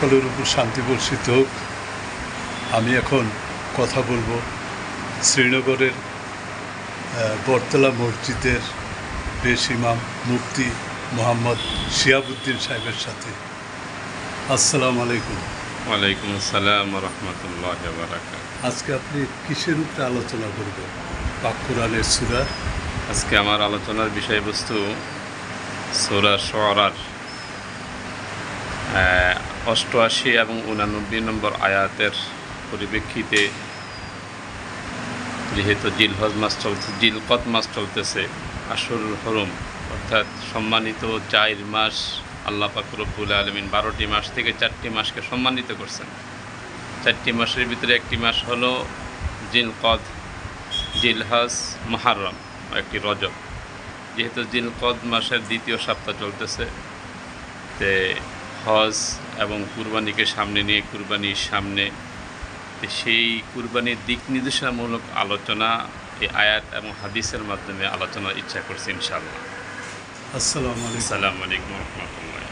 সকলের উপর শান্তি বর্ষিত হোক। আমি এখন কথা বলবো শ্রীনগরের বটতলা মসজিদের পেশ ইমাম মুফতি মোহাম্মদ শিহাবুদ্দিন সাহেবের সাথে। আসসালামু আলাইকুম। ওয়ালাইকুম আসসালাম ওয়া রাহমাতুল্লাহি ওয়া বারাকাতুহু। আজকে আপনি কিসের উপরে আলোচনা করবেন? পাক কোরআনের সূরা। আজকে আমার আলোচনার বিষয়বস্তু সূরা শুআরার 88 এবং 89 নম্বর আয়াতের পরিপ্রেক্ষিতে, যেহেতু জিলকদ মাস চলতেছে, আশুরুল হুরুম অর্থাৎ সম্মানিত 4 মাস, আল্লাহ পাক রব্বুল আলামিন 12টি মাস থেকে 4টি মাসকে সম্মানিত করছেন। 4টি মাসের ভিতরে একটি মাস হলো জিলকদ, জিলহজ, মুহররম, একটি রজব। যেহেতু জিলকদ মাসের 2য় সপ্তাহ চলতেছে, তে হজ এবং কুরবানিকে সামনে নিয়ে, কুরবানির সামনে সেই কুরবানির দিক নির্দেশনামূলক আলোচনা এই আয়াত এবং হাদিসের মাধ্যমে আলোচনার ইচ্ছা করছি ইনশাআল্লাহ। আসসালামু আলাইকুম। আসসালামু আলাইকুম ওয়া রাহমাতুল্লাহ।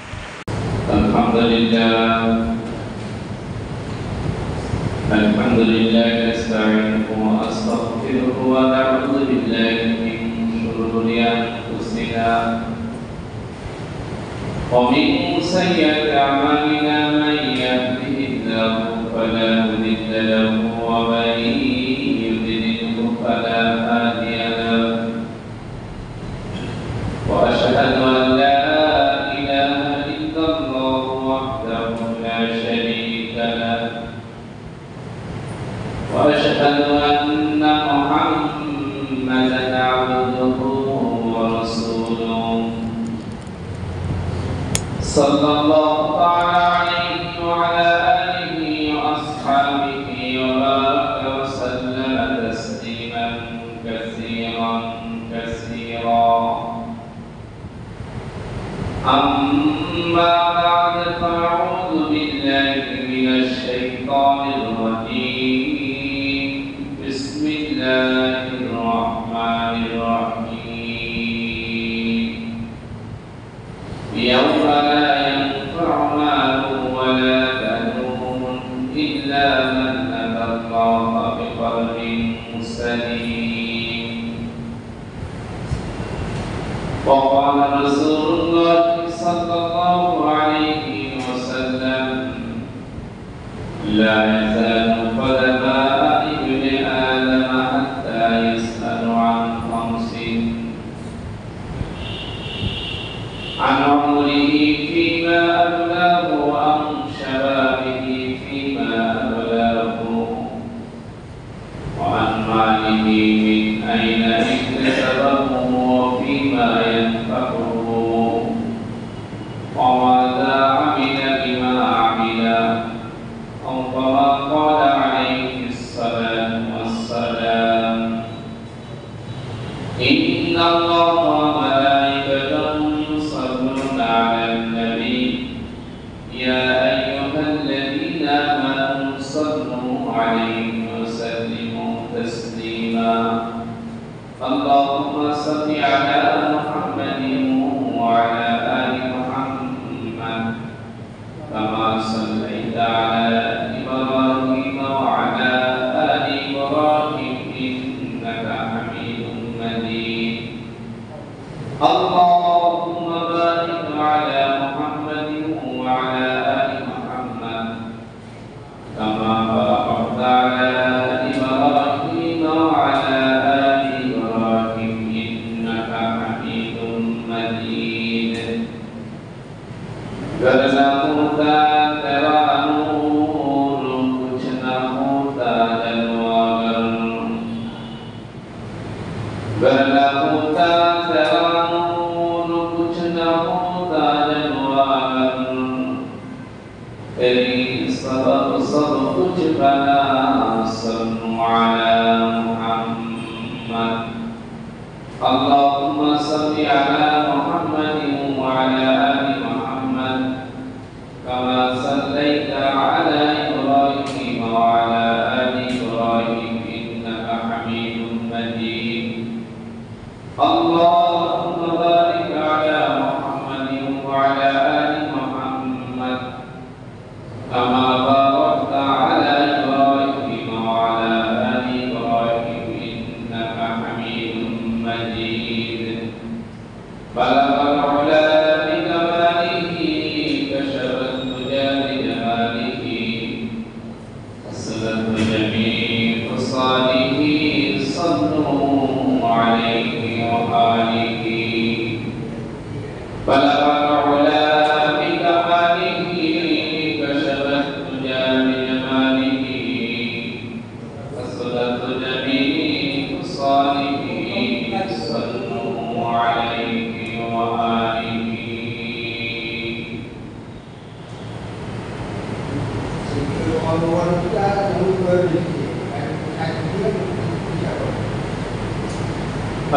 আলহামদুলিল্লাহ নাস্তাঈনুহু ওয়া আস্তাগফিরুহু ওয়া না'উযু বিল্লাহি মিন শুরুরি আনফুসিনা ওয়া মিন সাইয়্যাতি আ'মালিনা মান ইয়াহদিহিল্লাহু ফালা মুদিল্লা লাহু ওয়া মান ইউদ্লিলহু ফালা হাদিয়া লাহু ওয়া আশহাদু আন লা ইলাহা ইল্লাল্লাহু ওয়াহদাহু লা শারীকা লাহু ওয়া আশহাদু আন্না মুহাম্মাদান আবদুহু ওয়া রাসূলুহু সাল্লাল্লাহু তাআলা আলাইহি ওয়া আলা আলিহি ওয়া আসহাবিহি ওয়া বারাকা ওয়া সাল্লামা তাসলিমান কাসীরা। أما بعد فأعوذ بالله من الشيطان الرجيم. بسم الله الرحمن الرحيم. يوم لا ينفع مال ولا بنون إلا من أتى الله بقلب سليم. وقال رسول الله صلى الله عليه وسلم لا يزال قدماء ابن آدم حتى يسأل عن 5: عن عمره فيما أبلاه وعن شبابه فيما أبلاه وعن ماله من أين اكتسبه وفيما ينفقه وماذا عمل بما عمل، أو كما قال عليه الصلاة والسلام: إن الله وملائكته يصلون على النبي يا أيها الذين آمنوا صلوا عليه وسلموا تسليما. اللهم صل على محمد وعلى آل محمد كما صليت على إبراهيم وعلى آل إبراهيم إنك حميد مجيد. اللهم بارك على محمد وعلى آل محمد كما باركت على إبراهيم وعلى آل إبراهيم إنك حميد مجيد. गरना होता तेरा नूर, कुछ न होता जलवागर। गरना होता तेरा नूर, कुछ न होता जलवागर। तेरी सबब सब कुछ बना, सल्लु अला मुहम्मद। اللهم صل على محمد وعلى آل محمد كما صليت على إبراهيم وعلى آل إبراهيم إنك حميد مجيد. اللهم بارك على محمد وعلى آل محمد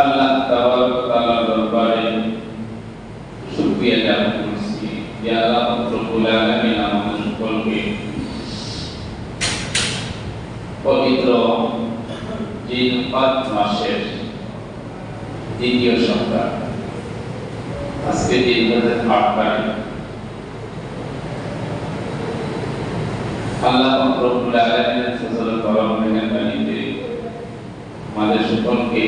আল্লাহ তাবারক ওয়া তাআলার দরবারে শুকরিয়া জ্ঞাপন করছি যে আল্লাহ রব্বুল আলামিন আমাদের সকলকে পবিত্র জিলকদ মাসের দ্বিতীয় সপ্তাহ আজকে জিলকদের ৮ তারিখ আল্লাহ রব্বুল আলামিনের ফজল করম মেহেরবানিতে আমাদের সকলকে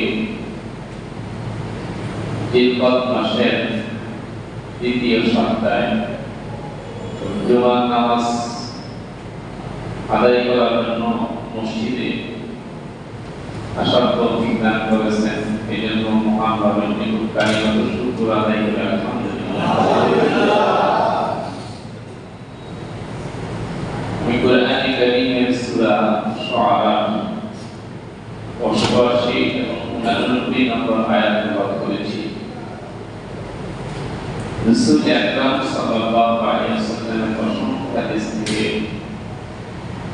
জিলকদ মাসের দ্বিতীয় সপ্তাহে জুমার নামাজ আদায় করার জন্য মসজিদে আসার তৌফিক দান করেছেন। এই জন্য মহানভাবে কালিমাত শুকর আদায় করে আলহামদুলিল্লাহ। আমি কোরআনে কারীমের সূরা শুআরা ৮৮ এবং ৮৯ নম্বর আয়াত তেলাওয়াত করেছি। রাসূল আকরাম সাল্লাল্লাহু আলাইহি ওয়াসাল্লামের প্রসঙ্গ হাদিস থেকে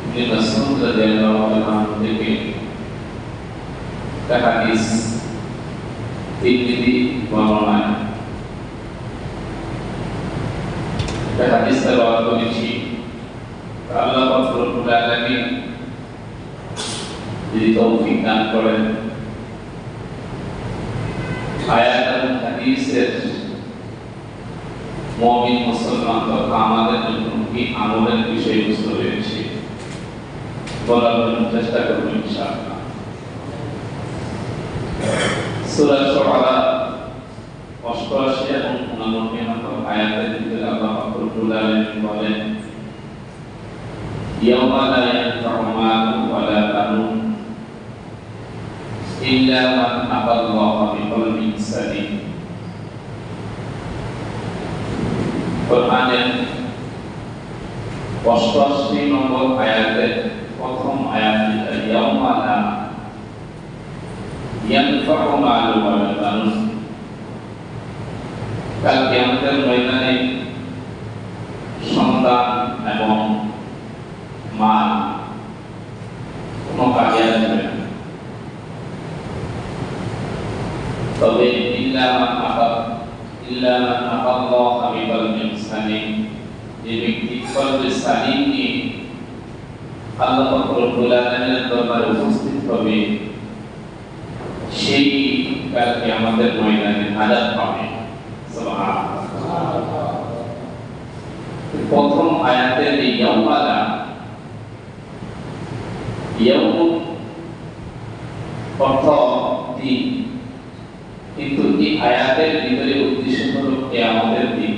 ইবনে মাসউদ রাদিয়াল্লাহু আনহু থেকে হাদিস তিরমিজি বর্ণনায় হাদিস তেলাওয়াত করেছি। আল্লাহ রব্বুল আলামিন যদি তৌফিক দান করেন আয়াত এবং হাদিসের মুমিন মুসলমান তথা আমাদের জন্য কি আমলের বিষয়বস্তু রয়েছে বলার জন্য চেষ্টা করব ইনশাআল্লাহ। সূরা শুআরা ৮৮ এবং ৮৯ নম্বর আয়াতের ভিতরে আল্লাহ রব্বুল আলামিন বলেন ইয়াওমা লা ইয়ানফা'ু মালুন ওয়ালা বানুন ইল্লা মান আতাল্লাহা বিকলবিন সালিম। কোরআনের ৮৮ নম্বর আয়াতের প্রথম আয়াত ইয়াওমা লা ইয়ানফা'ু মালুন ওয়ালা বানুন, কাল কিয়ামতের ময়দানে সন্তান এবং মাল কোনো কাজে আসবে না। তবে ইল্লা মান আতাল্লাহা বিকলবিন সালিম, যে ব্যক্তি কলবে সালিম নিয়ে আল্লাহ রব্বুল আলামিনের দরবারে উপস্থিত হবে সেই কাল কিয়ামতের ময়দানে নাজাত পাবে। সুবহানাল্লাহ। প্রথম আয়াতের এই ইয়াওমালা ইয়াউম অর্থ দিন, কিন্তু এই আয়াতের ভিতরে উদ্দেশ্য হলো কিয়ামতের দিন।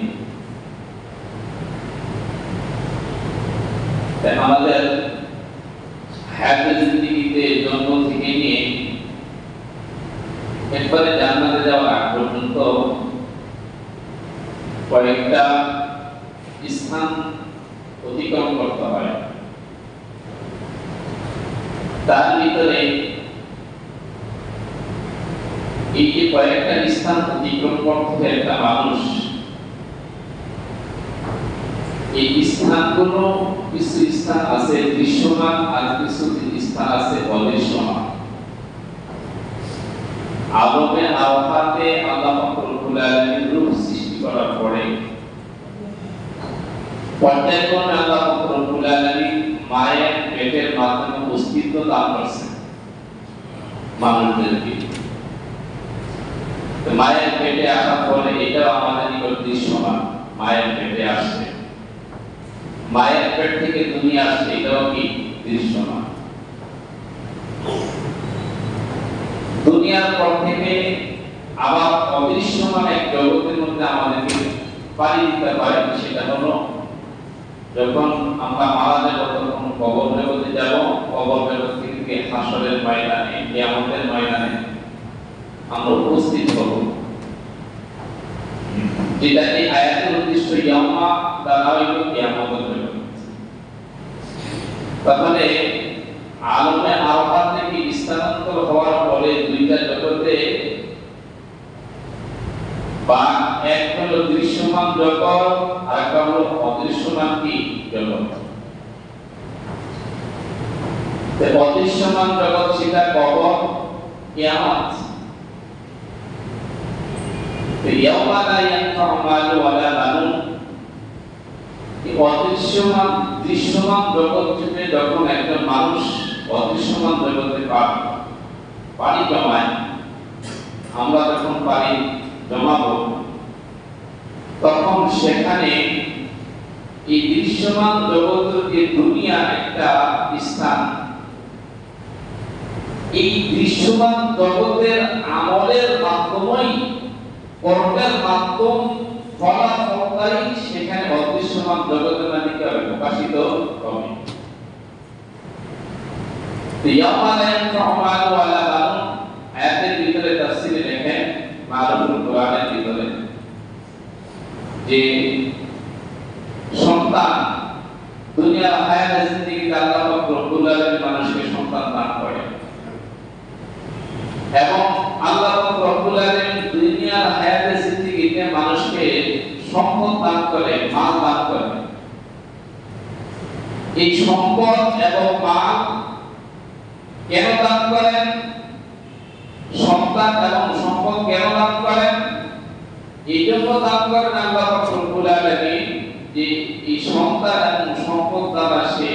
তাই আমাদের হায়াতের জিন্দেগিতে জন্ম থেকে নিয়ে একবারে জান্নাতে যাওয়ার আগ পর্যন্ত কয়েকটা স্থান অতিক্রম করতে হয়। তার ভিতরে এই যে কয়েকটা স্থান অতিক্রম করতে একটা মানুষ, এই স্থানগুলো কিছু স্থান আছে দৃশ্যমান আর কিছু স্থান আছে অদৃশ্যমান। আদমে আওয়াতে আল্লাহ রব্বুল আলামিন রূপ সৃষ্টি করার পরে পর্যায়ক্রমে আল্লাহ রব্বুল আলামিন মায়ের পেটের মাধ্যমে অস্তিত্ব দান করেছেন মানুষদেরকে। মায়ের পেটে আসার পরে এটাও আমাদের নিকট দৃশ্যমান, মায়ের পেটে আসছে, মায়ের পেট থেকে দুনিয়া আসছে, এটাও কি দৃশ্যমান। দুনিয়ার পর থেকে আবার অদৃশ্যমান এক জগতের মধ্যে আমাদেরকে পাড়ি দিতে হয়। সেটা হলো যখন আমরা মারা যাব তখন কবর জগতে যাব, কবর জগৎ থেকে হাসরের ময়দানে, কিয়ামতের ময়দানে আমরা উপস্থিত হব। যেটা এই আয়াতের উদ্দেশ্য ইয়াউমা দ্বারা হইল কিয়ামতের জগৎ। তাহলে আলমে আরফাত থেকে স্থানান্তর হওয়ার পরে দুইটা জগতে বা এক হলো দৃশ্যমান জগৎ আর একটা হলো অদৃশ্যমান কি জগৎ। অদৃশ্যমান জগৎ সেটা কবর, কিয়ামত। ইয়াউমা লা ইয়ানফাউ মালু ওয়ালা বানুন, এই অদৃশ্যমান দৃশ্যমান জগৎ থেকে যখন একজন মানুষ অদৃশ্যমান জগতে পানি জমায়, আমরা যখন পানি জমাবো তখন সেখানে এই দৃশ্যমান জগতের যে দুনিয়া একটা স্থান, এই দৃশ্যমান জগতের আমলের মাধ্যমেই, কর্মের মাধ্যম ফলাফলটাই সেখানে অদৃশ্যমান জগতের মধ্যে প্রকাশিত হবে। ইয়াউমা লা ইয়ানফাউ মালু ওয়ালা বানুন আয়াতের ভিতরে তাফসীরে দেখেন, মারুফুল কোরআনের ভিতরে যে সন্তান দুনিয়ার হায়াতে জিন্দেগিতে আল্লাহ পাক রব্বুল আলামিন মানুষকে সন্তান দান করেন, এবং আল্লাহ পাক রব্বুল আলামিন দুনিয়ার হায়াতে জিন্দেগিতে মানুষকে সম্পদ দান করে, মাল দান করে। এই সম্পদ এবং মাল কেন দান করেন, সন্তান এবং সম্পদ কেন দান করেন? এই জন্য দান করেন আল্লাহ পাক রব্বুল আলামিন যে এই সন্তান এবং সম্পদ দ্বারা সে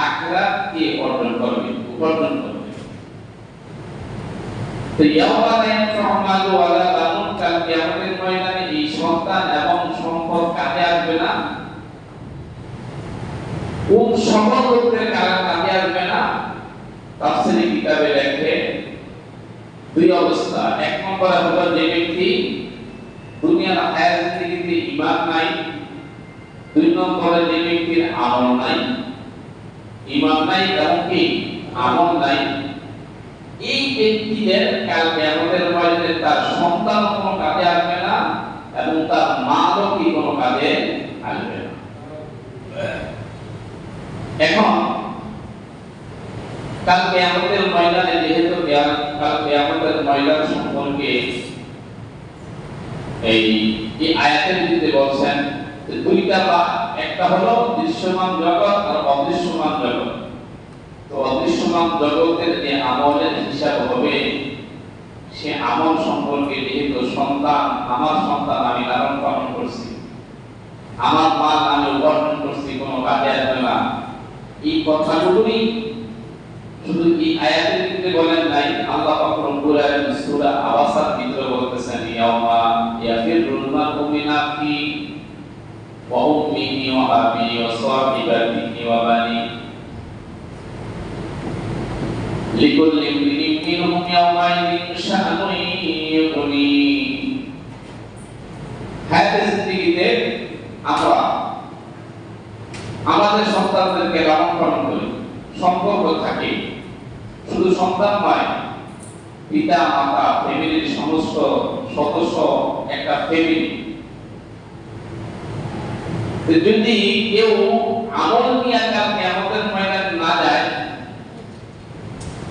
আখিরাতকে অর্জন করবে, উপার্জন করবে। তো ইয়াউমা লা ইয়ানফাউ মালু ওয়ালা বানুন, কাল কিয়ামতের ময়দানে এই সন্তান এবং সম্পদ কাজে আসবে না। কোন সকল লোকের কাজে আসবে না? তাফসীরি কিতাবে লেখে দুই অবস্থা। এক নম্বরে হলো যে ব্যক্তি দুনিয়ার হায়াত জিন্দেগিতে ঈমান নাই, দুই নম্বরে যে ব্যক্তির আমল নাই, ঈমান নাই এবং কি আমল নাই, এই ব্যক্তিদের কাল কিয়ামতের ময়দানে তার সন্তান কোনো কাজে আসবে না এবং তার মাও কি কোনো কাজে আসবে না। এখন কাল কিয়ামতের ময়দানে যেহেতু কাল কিয়ামতের ময়দান সম্পর্কে এই আয়াতের ভিতরে বলছেন দুইটা ভাগ, একটা হলো দৃশ্যমান জগৎ আর অদৃশ্যমান জগৎ। তো অদৃশ্যমান জগতের যে আমলের হিসাব হবে, সে আমল সম্পর্কে যেহেতু সন্তান, আমার সন্তান আমি লালন পালন করছি, আমার মাল আমি উপার্জন করছি, কোনো কাজে আসবে না, এই কথাগুলোই শুধু এই আয়াতের ভিতরে বলেন নাই, আল্লাহ পাক রব্বুল আলামিন সূরা আবাসার ভিতরে বলতেছেন ইয়াউমা ইয়াফিরুল মারউ মিন আখি ওয়া উম্মিহি ওয়া আবিহি ওয়া সাহিবাতিহি ওয়া বানি লিকুল্লি ইমরিইন মিনহুম ইয়াওমাইযিন শাআনুন ইউগনি। হায়াতে জিন্দেগিতে আমরা আমাদের সন্তানদেরকে লালন পালন করি, সম্পর্ক থাকে, শুধু সন্তান নয়, পিতা মাতা ফ্যামিলির সমস্ত সদস্য একটা ফ্যামিলি। যদি কেউ আমল নিয়ে কাল কিয়ামতের ময়দানে না যায়,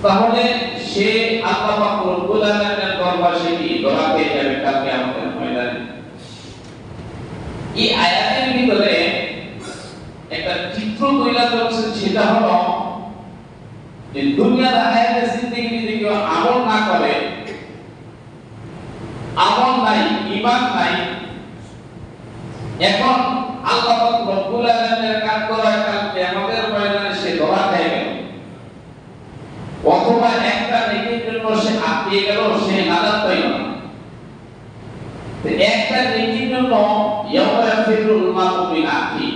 তাহলে সে আল্লাহ পাক রব্বুল আলামিনের দরবারে সে কি ধরা খেয়ে যাবে কাল কিয়ামতের ময়দানে। এই আয়াতের ভিতরে একটা চিত্র তৈরি করছে, সেটা হলো যে দুনিয়ার হায়াতে জিন্দেগিতে কেউ আমল না করে, আমল নাই, ঈমান নাই, এখন আল্লাহ পাক রব্বুল আলামিনের কাজ করা কাল কিয়ামতের ময়দানে সে ধরা খেয়ে গেল, অথবা একটা নেকির জন্য সে আটকে গেল, সে নাজাত পাইল না। একটা নেকির জন্য ইয়াউমা ইয়াফিরুল মারউ মিন আখি,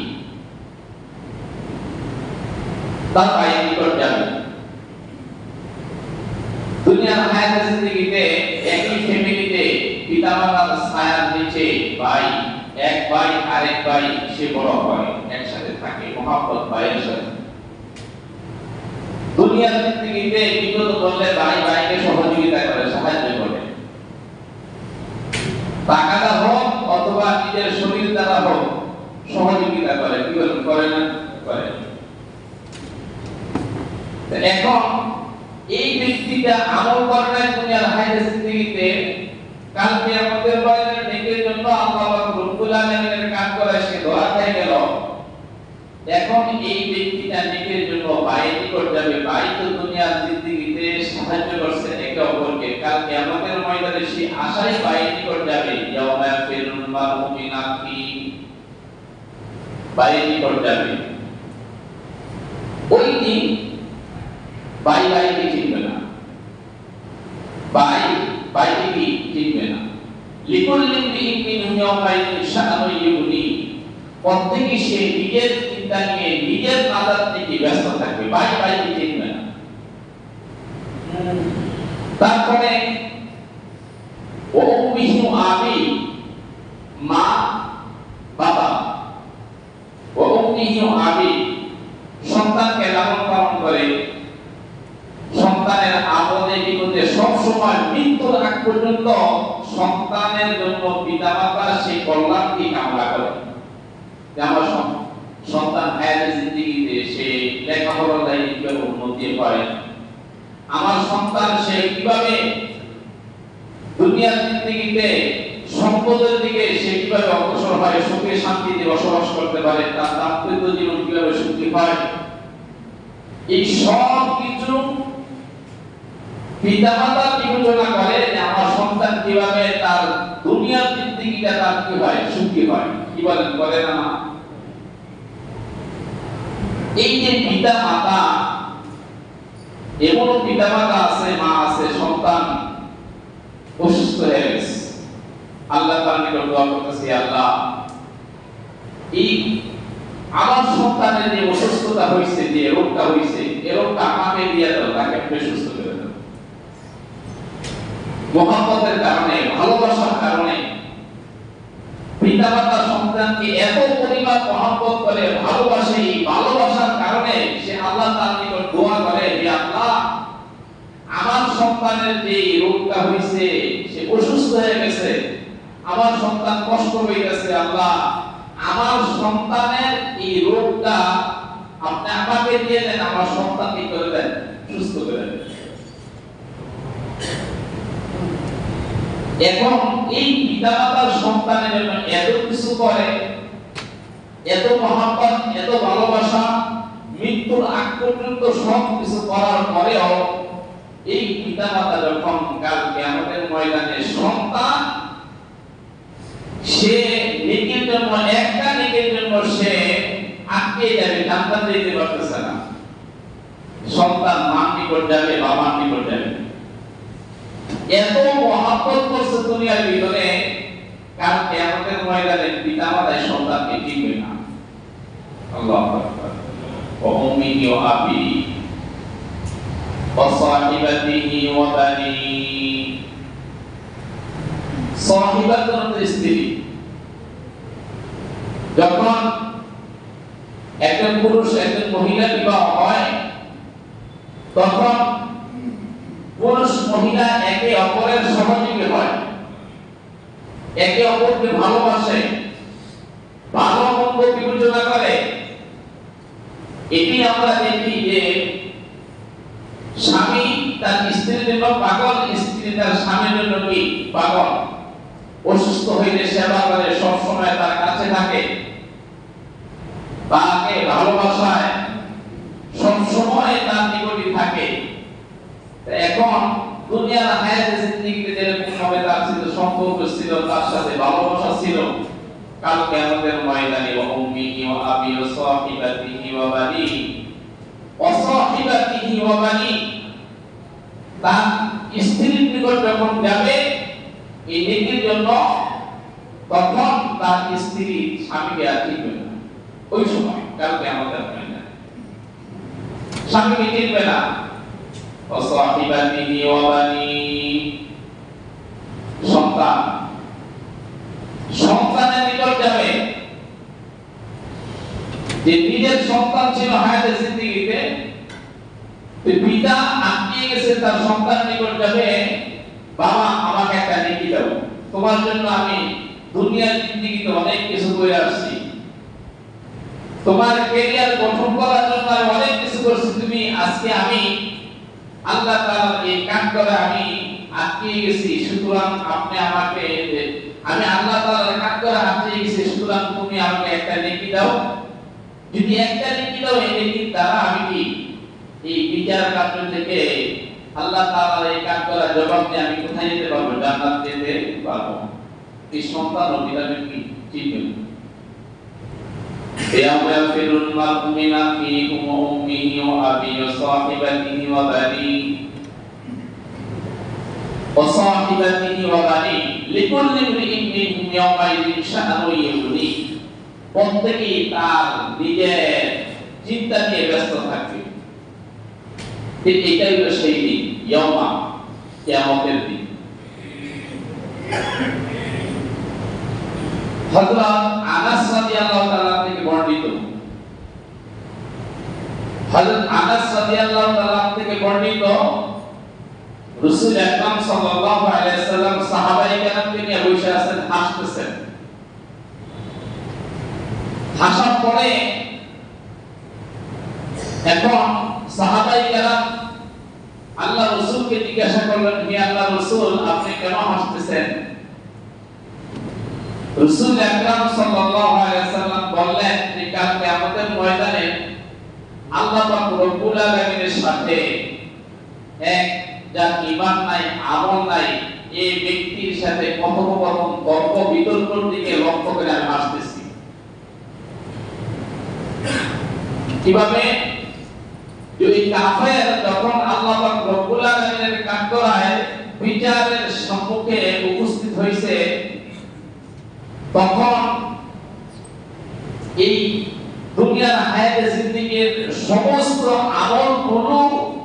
তার ভাইয়ের নিকট যাবে। দুনিয়ার হায়াতে জিন্দেগিতে একই ফ্যামিলিতে পিতামাতার ছায়ার নিচে ভাই, এক ভাই আরেক ভাই সে বড় হয়, একসাথে থাকে, মহব্বত ভাইয়ের সাথে। দুনিয়ার জিন্দেগিতে বিপদ পড়লে ভাই ভাইকে সহযোগিতা করে, সাহায্য করে, টাকা দ্বারা হোক অথবা নিজের শরীর দ্বারা হোক সহযোগিতা করে, কি করে না করে। এখন এই ব্যক্তিটা আমল করে না দুনিয়ার হায়াতে জিন্দেগিতে, কাল কিয়ামতের ময়দানে নেকির জন্য আল্লাহ পাক রব্বুল আলামিনের কাজ করে সে ধরা খেয়ে গেল। এখন এই ব্যক্তিটা নেকের জন্য ভাইয়ের নিকট যাবে। ভাই তো দুনিয়ার জিন্দেগিতে সাহায্য করছে একে অপরকে, কাল কিয়ামতের ময়দানে সে আশায় ভাইয়ের নিকট যাবে। ইয়াউমা ফিরুল মারউ মিন আখি, ভাইয়ের নিকট যাবে। ওই দিন ভাই ভাইকে চিনবে না, ভাই ভাইকে চিনবে না। লিকুল্লি মিনহুম ইয়াউমাইযিন শাআনুন ইউগনি, প্রত্যেকে সে নিজের চিন্তা নিয়ে নিজের নাজাত নিয়ে ব্যস্ত থাকবে, ভাই ভাইকে চিনবে না। তারপরে ও উম্মিহি আবি, মা বাবা, ও উম্মিহি আবি, সন্তানকে লালন পালন করে, সন্তানের আপদে বিপদে সব সময় মৃত্যুর আগ পর্যন্ত সন্তানের জন্য পিতামাতা সেই কল্যাণকে কামনা করে। আমার সন্তান হায়াতের জিন্দেগিতে সে লেখাপড়ার লাইনে কিভাবে উন্নতি করে, আমার সন্তান সে কিভাবে দুনিয়ার জিন্দেগিতে সম্পদের দিকে সে কিভাবে অগ্রসর হয়, সুখে শান্তিতে বসবাস করতে পারে, তার দাম্পত্য জীবন কিভাবে সুখী হয়, এই সব কিছু পিতামাতা বিবেচনা করে যে আমার সন্তান কিভাবে তার দুনিয়ার জিন্দেগিটা তার কি হয়, সুখী হয়। কি বলেন, করে না? এই যে পিতা মাতা, এমন পিতা মাতা আছে, মা আছে, সন্তান অসুস্থ হয়ে গেছে, আল্লাহ তাআলা নিকট দোয়া করতেছি, আল্লাহ এই আমার সন্তানের যে অসুস্থতা হয়েছে, যে রোগটা হয়েছে, এই রোগটা আমাকে দিয়ে দাও, তাকে আপনি সুস্থ করে দাও। মহব্বতের কারণে, ভালোবাসার কারণে পিতামাতা সন্তানকে এত পরিমাণ মহব্বত করে, ভালোবাসে, এই ভালোবাসার কারণে সে আল্লাহ তাআলার নিকট দোয়া করে, হে আল্লাহ আমার সন্তানের যে রোগটা হয়েছে, সে অসুস্থ হয়ে গেছে, আমার সন্তান কষ্ট পেয়েছে, আল্লাহ আমার সন্তানের এই রোগটা আপনি আমাকে দিয়ে দেন, আমার সন্তানকে করে দেন, সুস্থ করে দেন। এখন এই পিতামাতার সন্তানের জন্য এত কিছু করে, এত মহব্বত, এত ভালোবাসা, মৃত্যুর আগ পর্যন্ত সব কিছু করার পরেও এই পিতামাতা যখন কাল কিয়ামতের ময়দানে সন্তান সে নেকির জন্য, একটা নেকির জন্য সে আটকে যাবে, জান্নাত যেতে পারতেছে না, সন্তান মার নিকট যাবে, বাবার নিকট যাবে, এত মহব্বত করছে দুনিয়ার ভিতরে, কাল কিয়ামতের ময়দানে পিতামাতাই সন্তানকে চিনবে না। আল্লাহু আকবার। ওয়া উম্মিহি ওয়া আবি ওয়া সাহিবাতিহি ওয়া বানি, সাহিবাত স্ত্রী, যখন একজন পুরুষ একজন মহিলা বিবাহ হয়, তখন পুরুষ মহিলা একে অপরের সহযোগী হয়, একে অপরকে ভালোবাসে, ভালো মন্দ বিবেচনা করে। এটি আমরা দেখি যে স্বামী তার স্ত্রীর জন্য পাগল, স্ত্রী তার স্বামীর জন্য কি পাগল। অসুস্থ হইলে সেবা করে, সব সময় তার কাছে থাকে, তাকে ভালোবাসায়, সব সময় তার নিকটে থাকে। এখন দুনিয়ার হায়াতে জিন্দেগিতে যেরকম ভাবে তার ছিল সম্পর্ক ছিল, তার সাথে ভালোবাসা ছিল, কাল কিয়ামতের ময়দানে ওয়া উম্মিহি ওয়া আবি ওয়া সাহিবাতিহি ওয়া বানি, ওয়া সাহিবাতিহি ওয়া বানি, তার স্ত্রীর নিকট যখন যাবে এই নেকির জন্য, তখন তার স্ত্রী স্বামীকে আর চিনবে না। ওই সময় কাল কিয়ামতের ময়দানে স্বামীকে চিনবে না। ওয়া সাহিবাতিহি ওয়া বানি, সন্তান, সন্তানের নিকট যাবে, যে নিজের সন্তান ছিল হায়াতের জিন্দেগিতে, পিতা আটকে গেছে, তার সন্তান নিকট যাবে, বাবা আমাকে একটা নেকি দাও, তোমার জন্য আমি দুনিয়ার জিন্দেগিতে অনেক কিছু করে আসছি, তোমার ক্যারিয়ার গঠন করার জন্য আমি অনেক কিছু করছি, তুমি আজকে আমি আল্লাহ তাআলার এই কাজ করে আমি আটকে গেছি, সুতরাং আপনি আমাকে, আমি আল্লাহ তাআলার কাজ করে আটকে গেছি, সুতরাং তুমি আমাকে একটা নেকি দাও। যদি একটা নেকি দাও এই নেকির দ্বারা আমি কি এই বিচার কার্য থেকে আল্লাহ তাআলার এই কাজ করা জবাব দিয়ে আমি কোথায় যেতে পারবো? জান্নাত যেতে পারবো। এই সন্তান ও পিতার কি চিনবেন? ইয়াউমা ইয়াফিরুল মার'উ মিন আখিহি ওয়া উম্মিহি ওয়া আবিহি ওয়া সাহিবাতিহি ওয়া বানিহি লিকুল্লি ইমরিইন মিনহুম ইয়াওমাইযিন শা'নুন ইউগনি। প্রত্যেকেই তার নিজের চিন্তা নিয়ে ব্যস্ত থাকবে। ঠিক এটাই হলো সেই দিন, ইয়াউমা, কিয়ামতের দিন। হযরত আনাস রাদিয়াল্লাহু তাআলা থেকে বর্ণিত, হযরত আনাস রাদিয়াল্লাহু তাআলা থেকে বর্ণিত, রাসূল আকরাম সাল্লাল্লাহু আলাইহি ওয়াসাল্লাম সাহাবায়ে কেরামকে নিয়ে বসে আছেন, হাসতেছেন। হাসার পরে এখন সাহাবায়ে কেরাম আল্লাহ রাসূলকে জিজ্ঞাসা করলেন, হে আল্লাহ রাসূল, আপনি কেন হাসতেছেন? রাসূল আকরাম সাল্লাল্লাহু আলাইহি ওয়াসাল্লাম বললেন যে কাল কিয়ামতের ময়দানে আল্লাহ পাক রব্বুল আলামিনের সাথে এক যার ঈমান নাই, আমল নাই, এই ব্যক্তির সাথে কথোপকথন, তর্ক বিতর্কের দিকে লক্ষ্য করে আমি হাসতেছি। কিভাবে? যদি কাফের যখন আল্লাহ পাক রব্বুল আলামিনের কাঠগড়ায় বিচারের সম্মুখে উপস্থিত হয়েছে, তখন এই দুনিয়ার হায়াতে জিন্দেগীর সমস্ত আমলগুলো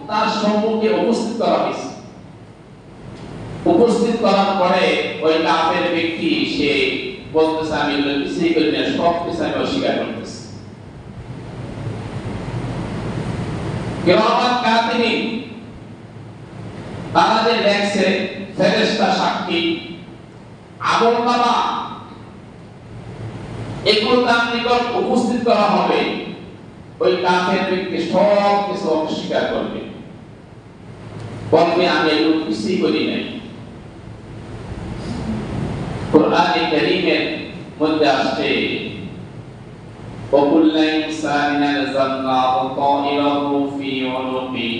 তার সম্মুখে উপস্থিত করা হয়েছে। উপস্থিত করার পরে ওই কাফের ব্যক্তি সে বলতেছে, আমি এগুলো কিছুই করি না, সব কিছু আমি অস্বীকার করতেছি। কিরামান কাতিবিন তারা যে লেখছে, ফেরেশতা সাক্ষী, আমলনামা, এগুলো তার নিকট উপস্থিত করা হবে। ওই কাফের ব্যক্তি সব কিছু অস্বীকার করবে, বলবে আমি এগুলো কিছুই করি নাই। কোরআনে কারীমের মধ্যে আসছে, وَكُلَّ إِنسَانٍ أَلْزَمْنَاهُ طَائِرَهُ فِي عُنُقِهِ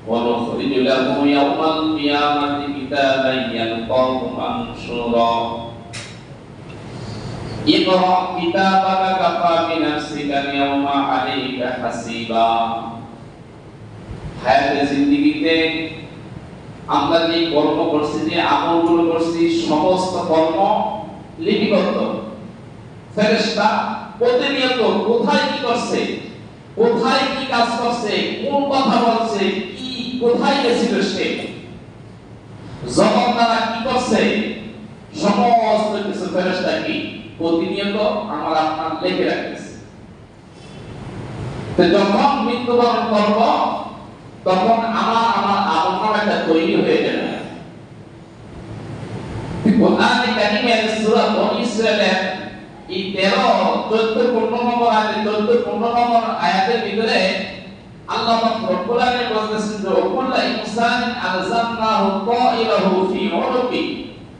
وَنُخْرِجُ لَهُ يَوْمَ الْقِيَامَةِ كِتَابًا يَلْقَاهُ مَنشُورًا اقرأ كتابك كفى بنفسك اليوم عليك حسيبا। হায়াতে জিন্দেগিতে আমরা যে কর্ম করছি, যে আমলগুলো করছি, সমস্ত কর্ম লিপিবদ্ধ। ফেরেশতা প্রতিনিয়ত কোথায় কি করছে, কোথায় কি কাজ করছে, কোন কথা বলছে, কি কোথায় গেছিল সে, জগৎ দ্বারা কি করছে, সমস্ত কিছু ফেরেশতা কি প্রতিনিয়ত আমার আপনার লিখে রাখতেছে। তো যখন মৃত্যুবরণ করব, তখন আমার আমলনামাটা তৈরি হয়ে যাবে। কোরআনে কারীমের সূরা বনী ইসরাঈলের এই 13-14 নম্বর আয়াতে 14-15 নম্বর আয়াতের ভিতরে আল্লাহ পাক রব্বুল আলামিন বলতেছেন যে কুল্লু ইনসানিন আলজামনাহু তাইরাহু ফি উনুকি।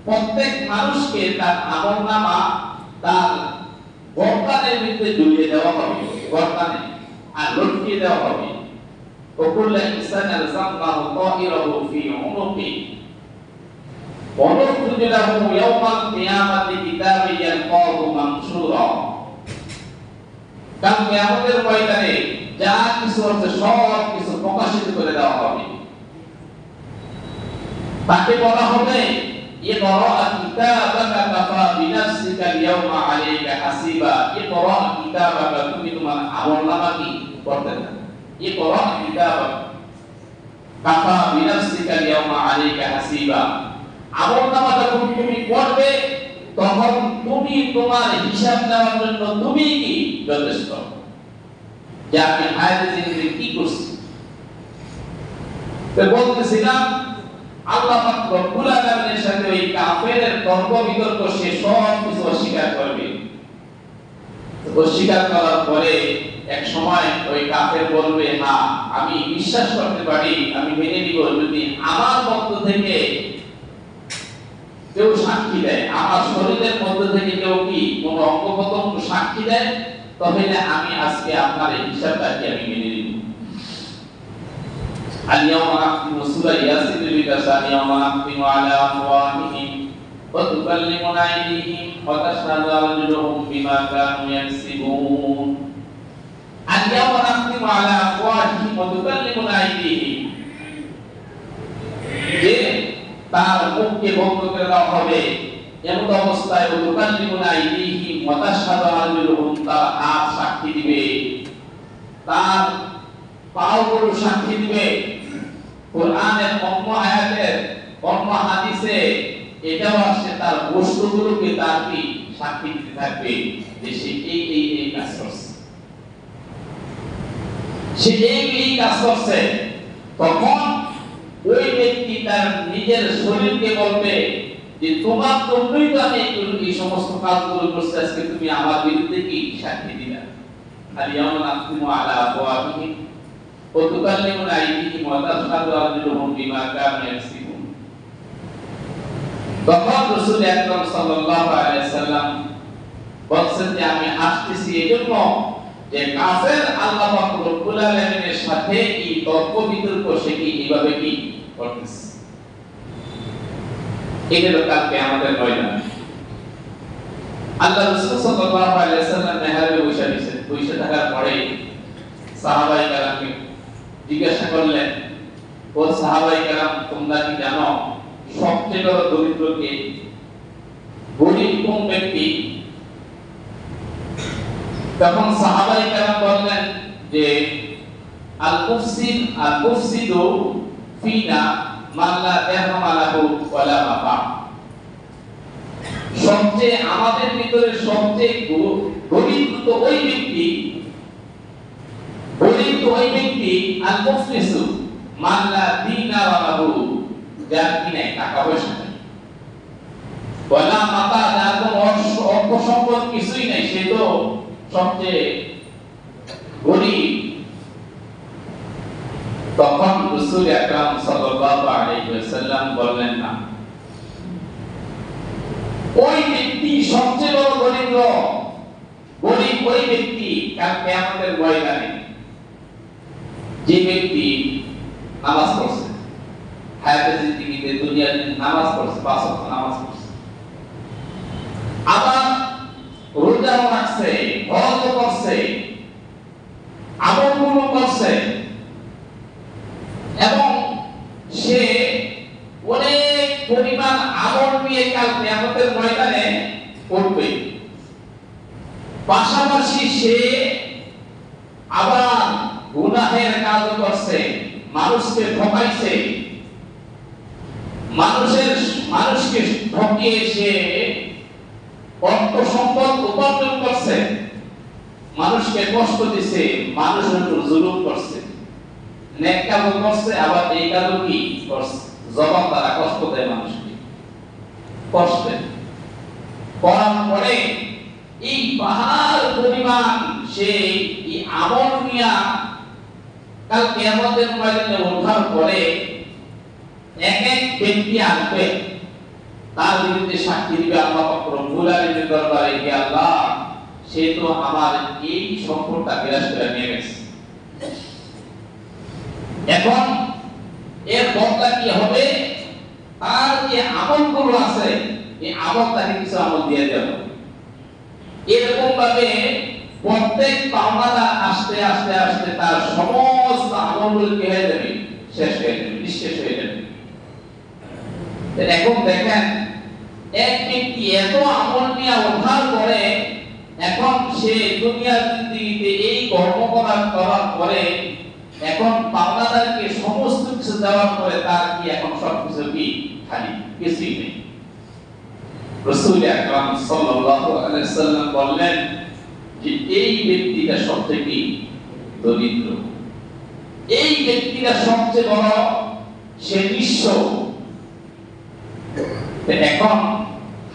প্রত্যেক মানুষকে তার আমলনামা তার গর্দানের ভিতরে ঝুলিয়ে দেওয়া হবে, গর্দানে আর লটকিয়ে দেওয়া হবে। কুল্লু ইনসানিন আলজামনাহু তাইরাহু ফি উনুকি وَنُخْرِجُ لَهُ يَوْمَ الْقِيَامَةِ كِتَابًا يَلْقَاهُ مَنشُورًا। কাল কিয়ামতের ময়দানে যা কিছু আছে সব কিছু প্রকাশিত করে দেওয়া হবে। তাকে বলা হবে, ইকরা কিতাবাকা কাফা বিনাফসিকা আল-ইয়াওমা আলাইকা হাসিবা। ইকরা কিতাবাকা, তুমি তোমার আমলনামা কি পড়তে থাকো। ইকরা কিতাবাকা কাফা বিনাফসিকা আল-ইয়াওমা আলাইকা হাসিবা। আমলনামা যখন তুমি পড়বে, তখন তুমি তোমার হিসাব নেওয়ার জন্য তুমি কি যথেষ্ট, যে আমি হায়াতে জিন্দেগি কি করছি। তো বলতেছিলাম, আল্লাহ পাক রব্বুল আলামিনের সাথে ওই কাফেরের তর্ক বিতর্ক সে সব কিছু অস্বীকার করবে। অস্বীকার করার পরে এক সময় ওই কাফের বলবে, হ্যাঁ আমি বিশ্বাস করতে পারি, আমি মেনে নিব যদি আমার পক্ষ থেকে কেউ সাক্ষী দেয়, আমার শরীরের মধ্যে থেকে কেউ কি কোন অঙ্গ প্রত্যঙ্গ সাক্ষী দেয়, তাহলে আমি আজকে আপনার এই হিসাবটাকে আমি মেনে নিব। আল-ইয়াওমা নাখতিমু সূরা ইয়াসিন লিসানিয়াওমা নাখতিমু আলা আফওয়াহিহিম ওয়া তুকাল্লিমুনা আইদিহিম ওয়া তাশহাদু আরজুলুহুম বিমা কানু ইয়াকসিবুন। আল-ইয়াওমা নাখতিমু আলা আফওয়াহিহিম ওয়া তুকাল্লিমুনা আইদিহিম, যে তার মুখকে বন্ধ করে দেওয়া হবে, এমন অবস্থায় ওয়া তুকাল্লিমুনা আইদিহিম ওয়া তাশহাদু আরজুলুহুম, তার হাত সাক্ষী দিবে, তার পাগুলো সাক্ষী দিবে। কোরআনের অন্য আয়াতের অন্য হাদিসে এটাও আসছে, তার বস্তুগুলোকে তার কি সাক্ষী দিতে থাকবে যে সে এই কাজ করছে, সে এই কাজ করছে। তখন ওই ব্যক্তি তার নিজের শরীরকে বলবে যে তোমার জন্যই তো আমি এই সমস্ত কাজগুলো করছি, আজকে তুমি আমার বিরুদ্ধে কি সাক্ষী দিলা। আল-ইয়াওমা নাখতিমু আলা আফওয়াহিহিম ওয়া তুকাল্লিমুনা আইদিহিম ওয়া তাশহাদু আরজুলুহুম বিমা কানু ইয়াকসিবুন। তখন রাসূল আকরাম সাল্লাল্লাহু আলাইহি ওয়াসাল্লাম বলছেন যে আমি আসতেছি এজন্য যে কাফের আল্লাহ পাক রব্বুল আলামিনের সাথে কি তর্ক বিতর্ক সে কি এইভাবে কি করতেছে। এটা হলো কালকে আমাদের ময়দান। আল্লাহ রাসূল সাল্লাল্লাহু আলাইহি ওয়াসাল্লাম মেহরাবে বসে থাকার পরে সাহাবায়ে কেরামকে জিজ্ঞাসা করলেন, ও সাহাবায়ে কেরাম, তোমরা কি জানো সবচেয়ে বড় দরিদ্র কে, গরিব কোন ব্যক্তি? তখন সাহাবায়ে কেরাম বললেন যে আল-মুফসিদু ফিনা মান লা ইয়ারহাম লাহু ওয়া লা মাফা। সবচেয়ে আমাদের ভিতরে সবচেয়ে গরিব তো ওই ব্যক্তি, আল-মুফলিসু মান লা দিনারা লাহু, যার কি নাই টাকা পয়সা নাই, ওয়া লা মাতা, যার কোনো অর্থ সম্পদ কিছুই নাই, সে তো সবচেয়ে গরিব। তখন রাসূল আকরাম সাল্লাল্লাহু আলাইহি ওয়াসাল্লাম বললেন, না, ওই ব্যক্তি সবচেয়ে বড় গরিব ওই ব্যক্তি কাল কিয়ামতের ময়দানে যে ব্যক্তি নামাজ পড়ছে, হায়াতের জিন্দেগিতে দুনিয়ার নামাজ পড়ছে, 5 ওয়াক্ত নামাজ পড়ছে, আবার রোজা রাখছে, হজ করছে, আমলগুলো করছে, এবং সে অনেক পরিমাণ আমল নিয়ে কাল কিয়ামতের ময়দানে উঠবে। পাশাপাশি সে আবার গুনাহের কাজও করছে, মানুষকে ঠকাইছে, মানুষকে ঠকিয়ে সে অর্থ সম্পদ উপার্জন করছে, মানুষকে কষ্ট দিছে, মানুষের উপর জুলুম করছে, নেক কাজ করছে, আবার এই কাজও কি করছে, জবান দ্বারা কষ্ট দেয় মানুষকে, কষ্ট করার পরে এই পাহাড় পরিমাণ সে এই আমল নিয়া কাল কিয়ামতের ময়দানে ওঠার পরে এক এক ব্যক্তি আসবে, তার বিরুদ্ধে সাক্ষী দিবে আল্লাহ পাক রব্বুল আলামিনের দরবারে, হে আল্লাহ, সে তো আমার এই সম্পদটা বিরাজ করে নিয়ে গেছে। এখন এর বদলা কি হবে? তার যে আমলগুলো আছে, এই আমল তাকে কিছু আমল দিয়ে দেব। এরকম ভাবে প্রত্যেক পাওনাদার আস্তে আস্তে আস্তে তার সমস্ত আমলগুলো কি হয়ে যাবে, শেষ হয়ে যাবে, নিঃশেষ হয়ে যাবে। এখন দেখেন, এক ব্যক্তি এত আমল নিয়ে ওঠার পরে এখন সে দুনিয়ার জিন্দেগিতে এই কর্ম করার পরে এখন পাওনাদারকে সমস্ত কিছু দেওয়ার পরে তার কি এখন সবকিছু কি খালি, কিছুই নেই। রাসূল আকরাম সাল্লাল্লাহু আলাইহি ওয়াসাল্লাম বললেন যে এই ব্যক্তিটা সবথেকে দরিদ্র, এই ব্যক্তিটা সবচেয়ে বড় সে নিঃস্ব। এখন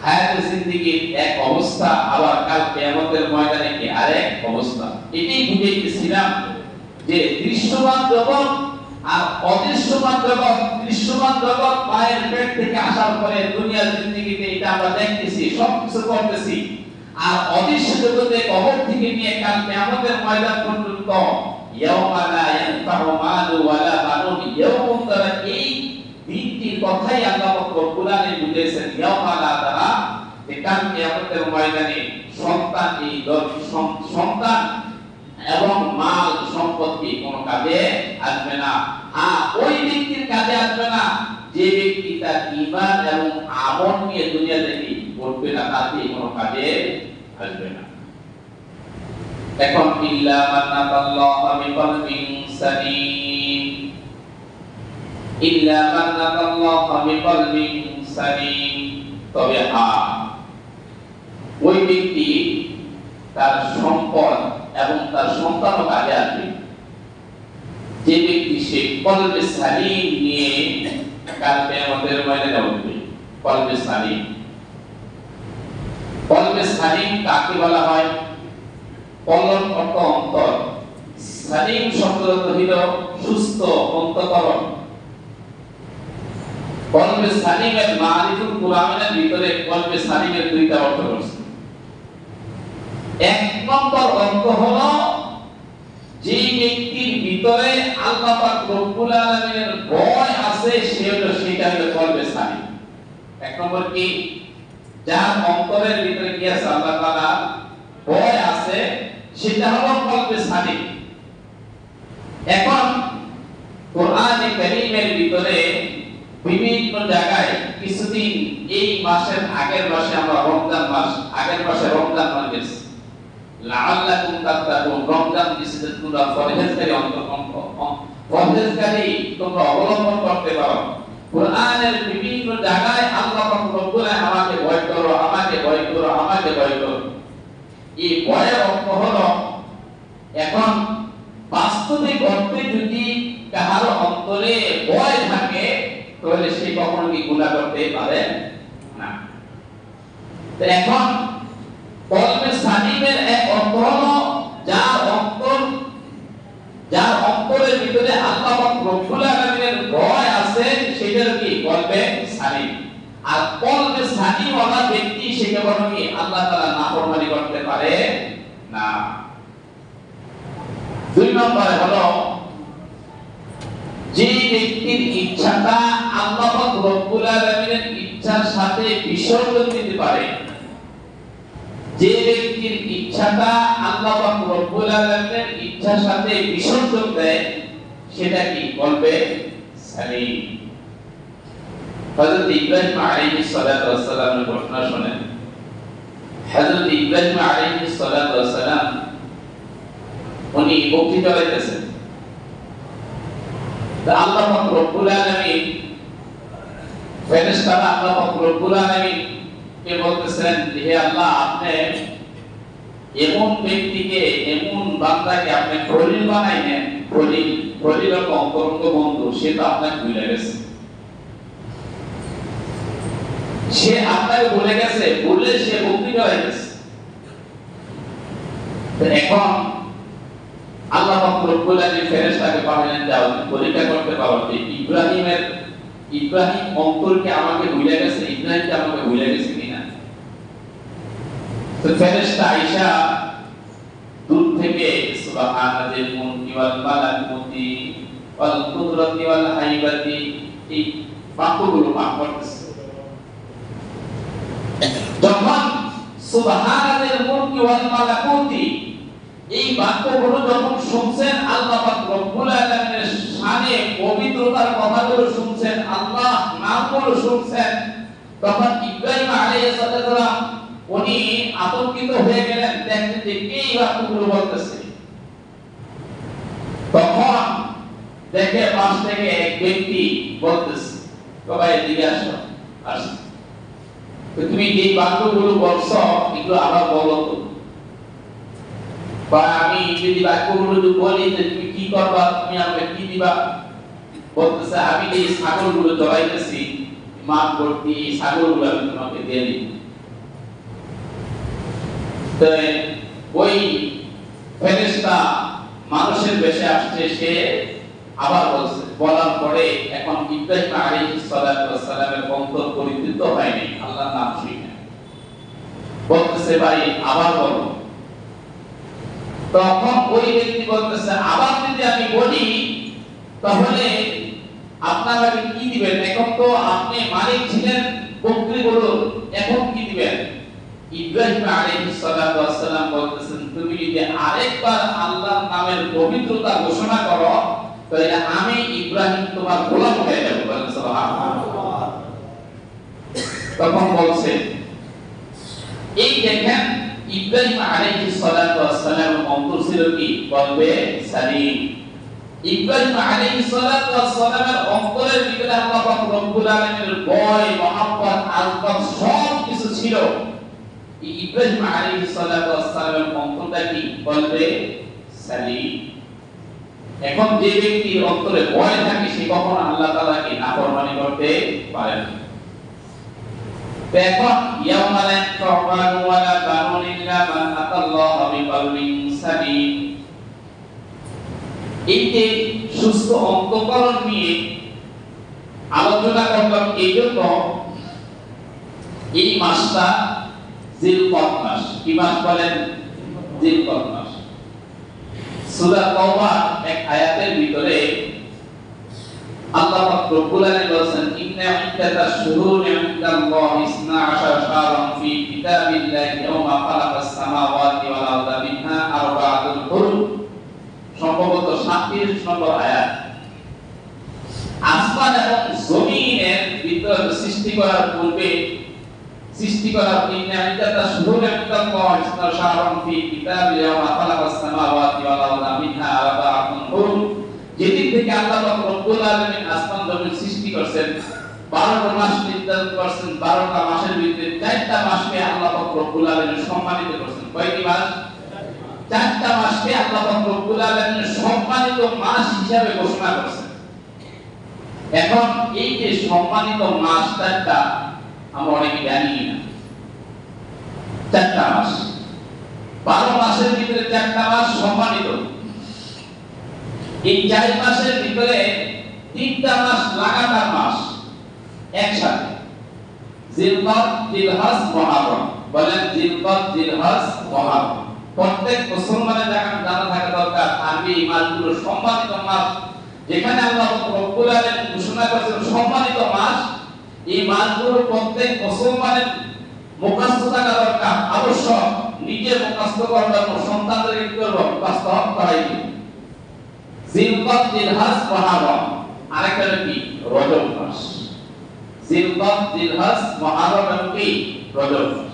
হায়াতের জিন্দেগির এক অবস্থা, আবার কাল কিয়ামতের ময়দানে কি আরেক অবস্থা। এটাই বুঝাইতেছিলাম যে দৃশ্যমান জগৎ আর অদৃশ্যমান জগৎ। দৃশ্যমান জগৎ মায়ের পেট থেকে আসার পরে দুনিয়ার জিন্দেগিতে এটা আমরা দেখতেছি, সবকিছু করতেছি, আর অদৃশ্য জগতে কবর থেকে নিয়ে কাল কিয়ামতের ময়দান পর্যন্ত ইয়াউমা লা ইয়ানফাউ মালু ওয়ালা বানুন, ইয়াউম তারা, এই দিনটির কথাই আল্লাহ পাক রব্বুল আলামিন বুঝিয়েছেন। ইয়াউমা লা তারা, কাল কিয়ামতের ময়দানে সন্তান এবং মাল সম্পত্তি কোনো কাজে আসবে না। ওই ব্যক্তির কাজে আসবে না যে ব্যক্তি তার ঈমান এবং আমল নিয়ে দুনিয়া থেকে করবে না, তাতে কোনো কাজে আসবে না। এখন ইল্লা মান আতাল্লাহা বিকলবিন সালিম, ইল্লা মান আতাল্লাহা বিকলবিন সালিম, তবে ওই ব্যক্তি তার সম্পদ এবং তার সন্তানও কাজে আসবে যে ব্যক্তি সে কলবে সালিম নিয়ে কাল কিয়ামতের ময়দানে উঠবে। কলবে সালিম, কলবে সালিম কাকে বলা হয়? কলব অর্থ অন্তর, সালিম শব্দ হইল সুস্থ অন্তঃকরণ। কলবে সালিমের মারিফুল কুরআনের ভিতরে কলবে সালিমের দুইটা অর্থ রয়েছে। এক নম্বর অর্থ হলো যে ব্যক্তির ভিতরে আল্লাহ পাক রব্বুল আলামিনের ভয় আছে, সেটা হলো কলবে সালিম। এক নম্বর কি? যার অন্তরের ভিতরে কি আছে? আল্লাহ তাআলা ভয় আছে, সেটা হলো কলবে সালিম। এখন কোরআনে কারীমের ভিতরে বিভিন্ন জায়গায় কিছুদিন এই মাসের আগের মাসে আমরা রমজান মাস, আগের মাসে রমজান মাস গেছে, লাআল্লাকুম তাত্তাকুন, রমজান মাসে তোমরা পরহেজগারি তোমরা অবলম্বন করতে পারো। কোরআনের বিভিন্ন জায়গায় আল্লাহ পাক রব্বুল আলামিন আমাকে ভয় করো, আমাকে ভয় করো, আমাকে ভয় করো। এই ভয়ের অর্থ হলো, এখন বাস্তবিক অর্থে যদি কাহার অন্তরে ভয় থাকে তাহলে সে কখনো কি গুনাহ করতে পারে না। তো এখন কলবে সালিমের এক অর্থ হলো যার অন্তরের ভিতরে আল্লাহ পাক রব্বুল আলামিনের ভয় আছে, সেটার কি কলবে সালিম। আর কলবে সালিম ওয়ালা ব্যক্তি সে কখনো কি আল্লাহ তাআলা নাফরমানি করতে পারে না। দুই নম্বরে হলো যে ব্যক্তির ইচ্ছাটা আল্লাহ পাক রব্বুল আলামিনের ইচ্ছার সাথে বিসর্জন দিতে পারে, যে ব্যক্তির ইচ্ছাটা আল্লাহ পাক রব্বুল আলামিনের ইচ্ছার সাথে বিসর্জন দেয়, সেটা কি কলবে সালিম। হযরত ইব্রাহিম আলাইহিস সালাতু ওয়াস সালামের ঘটনা শুনেন। হযরত ইব্রাহিম আলাইহিস সালাতু ওয়াস সালাম উনি বকরি চড়াইতেছেন। আল্লাহ পাক রব্বুল আলামিন, ফেরেশতারা আল্লাহ পাক রব্বুল আলামিন কে বলতেছেন, হে আল্লাহ, আপনি এমন ব্যক্তিকে, এমন বান্দাকে আপনি খলিল বানাইলেন, খলিল অন্তরঙ্গ বন্ধু, সে তো আপনাকে ভুলে গেছে, সে আপনাকে ভুলে গেছে, ভুলে সে বকরি হয়ে গেছে। এখন আল্লাহ পাক রব্বুল আলামিন ফেরেশতাকে পাঠালেন, যাও পরীক্ষা করতে পারো যে ইব্রাহিম অন্তরকে আমাকে ভুলে গেছে, ইব্রাহিমকে আমাকে ভুলে গেছে কিনা। তো ফেরেশতা আয়েশা দূর থেকে সুবহানাল্লাহিল মুলকি ওয়াল মালাকুতি ওয়াল কুদরতি ওয়াল হাইবাতি এই বাক্যগুলো পাঠ করতেছে। যখন সুবহানাল্লাহিল মুলকি ওয়াল মালাকুতি এই বাক্যগুলো যখন শুনছেন, আল্লাহ পাক রব্বুল আলামিনের শানে পবিত্রতার কথাগুলো শুনছেন, আল্লাহ নামগুলো শুনছেন, তখন ইব্রাহিম আলাইহিস সালাম উনি আতঙ্কিত হয়ে গেলেন, দেখেন যে কে এই বাক্যগুলো বলতেছে। তখন দেখে পাশ থেকে এক ব্যক্তি বলতেছে, বাবা এদিকে আসো, আসো, তুমি এই বাক্যগুলো বলছো, এগুলো আবার বলো তো, বা আমি যদি বাক্যগুলো যদি বলি যে তুমি কি করবা, তুমি আমাকে কি দিবা। বলতেছে, আমি এই ছাগলগুলো চড়াইতেছি, মাঠ ভর্তি ছাগলগুলো আমি তোমাকে দিয়ে দিই। তো ওই ফেরেশতা মানুষের বেশে আসছে, সে আবার বলছে, বলার পরে এখন ইব্রাহিম আলাইহিস সালাতু ওয়াস সালামের অন্তর পরিতৃপ্ত হয়নি, আল্লাহর নাম শুনে বলতেছে, ভাই আবার বলো। তখন ওই ব্যক্তি বলতেছে আবার যদি আমি বলি তাহলে আপনারা কি দিবেন? এখন তো আপনি মালিক ছিলেন বকরিগুলো, এখন কি দিবেন? ইব্রাহিম আলাইহিস সালাতু ওয়াস সালাম বলতেছেন তুমি যদি আরেকবার আল্লাহর নামের পবিত্রতা ঘোষণা করো তাহলে আমি ইব্রাহিম তোমার গোলাম হয়ে যাব। বলেন সুবহানাল্লাহ। তখন বলছে এই দেখেন ইব্রাহিম আলাইহিস সালাতু ওয়াস সালাম অন্তর ছিল কি? বলবে সালিম। ইব্রাহিম আলাইহিস সালাতু ওয়াস সালামের অন্তরের ভিতরে আল্লাহ পাক রব্বুল আলামিনের ভয়, মহব্বত, আযমত সব কিছু ছিল। ইব্রাহিম আলাইহিস সালাতু ওয়াস সালামের অন্তরটা কি? বলবে সালিম। এখন যে ব্যক্তির অন্তরে ভয় থাকে সে কখনো আল্লাহ তাআলাকে নাফরমানি করতে পারে না। দেখুন ইয়াউমা লা ইয়ানফাউ মালুন ওয়ালা বানুন ইল্লা মান আতাল্লাহা বিকলবিন সালিম। এই যে সুস্থ অন্তঃকরণ নিয়ে আলোচনা করলাম, এই জন্য এই মাসটা জিলকদ মাস। কি মাস বলেন? জিলকদ মাস। সূরা তাওবা এক আয়াতের ভিতরে আল্লাহ পাক রব্বুল আলামিন বলেন ইন্না ইদ্দাতাশ শুহুরি ইনদাল্লাহি 12 শাহরান ফি কিতাবিল্লাহি ইয়াওমা খালাকাস সামাওয়াতি ওয়াল আরদা মিনহা আরবাআতুল হুরুম। সম্ভবত 37 নম্বর আয়াত। আসমান এবং জমিনের ভিতর সৃষ্টি করার পূর্বে সৃষ্টি করার ইন্না ইদ্দাতাশ শুহুরি ইনদাল্লাহি 12 শাহরান ফি কিতাবিল্লাহি ইয়াওমা খালাকাস সামাওয়াতি ওয়াল আরদা মিনহা আরবাআতুল হুরুম। যেদিন থেকে আল্লাহ পাক রব্বুল আলামিন আসমান জমিন সৃষ্টি করেছেন 12টা মাস নির্ধারণ করেছেন। 12টা মাসের ভিতরে 4টা মাসকে আল্লাহ পাক রব্বুল আলামিন সম্মানিত করেছেন। কয়টি মাস? 4টা মাসকে আল্লাহ পাক রব্বুল আলামিন সম্মানিত মাস হিসাবে ঘোষণা করেছেন। এখন এই যে সম্মানিত মাস 4টা আমরা অনেকে জানি না। 4টা মাস, 12 মাসের ভিতরে 4টা মাস সম্মানিত। এই 4 মাসের ভিতরে 3টা মাস লাগাতার মাস একসাথে, জিলকদ, জিলহজ, মুহররম। বলেন জিলকদ, জিলহজ, মুহররম। প্রত্যেক মুসলমানের জানা থাকা দরকার আরবি মাসগুলো সম্মানিত মাস, যেখানে আল্লাহ রব্বুল আলামিন ঘোষণা করেছেন সম্মানিত মাস। এই মাসগুলো প্রত্যেক মুসলমানের মুখস্থ থাকা দরকার, আবশ্যক। নিজে মুখস্থ করার জন্য সন্তানদেরকে কি করব? মুখস্থ করাইবে। জিলকদ, জিলহজ, মুহররম। আরেকটা কি? রজব মাস। জিলকদ, জিলহজ, মুহররম এবং কি? রজব মাস।